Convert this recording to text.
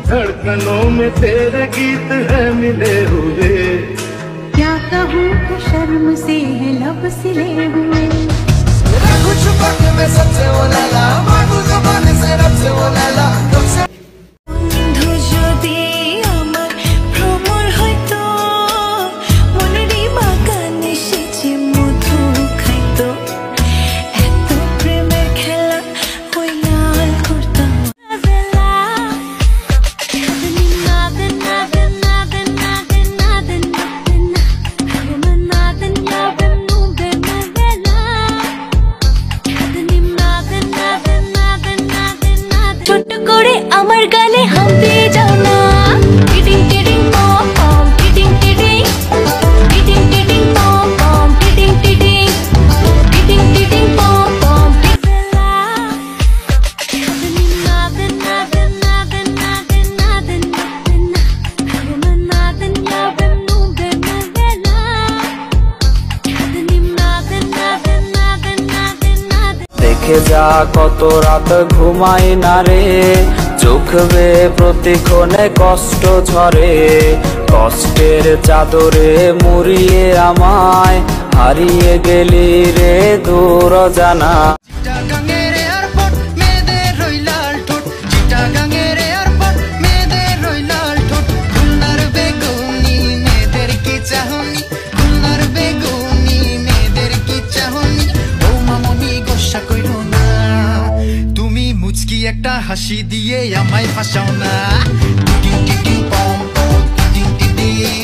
धड़कनों में तेरे गीत है मिले हुए। क्या कहूँ कि शर्म से है लब सिले हुए। कुछ बातें में सबसे वो लैला, मांगू ज़बान से रब से वो लैला, तुमसे আমার গালে হাম দিয়ে যাও না। টিটিং টিটিং পম পম টিটিং টিটিং টিটিং টিটিং পম পম টিটিং টিটিং টিটিং টিটিং পম পম দেখে যা কত রাত ঘুমাই না রে, চোখ বেয়ে প্রতিক্ষণে কষ্ট ঝরে, কষ্টের চাদরে মুড়িয়ে আমায় হারিয়ে গেলি রে দূর জানা। চিটাগাঙের এয়ারপোর্ট মেয়েদের রইলাল ঠোঁট, চিটাগাঙের এয়ারপোর্ট মেয়েদের রইলাল ঠোঁট, খুলনার বেগুনি মেয়েদের কি চাহনি, খুলনার বেগুনি মেয়েদের কি চাহনি। ও মামনি গোসা কইরো না, তুমি মুচকি একটা হাসি দিয়ে আমায় ফাঁসাও না। টিটিং টিটিং পম পম টিটিং টিটিং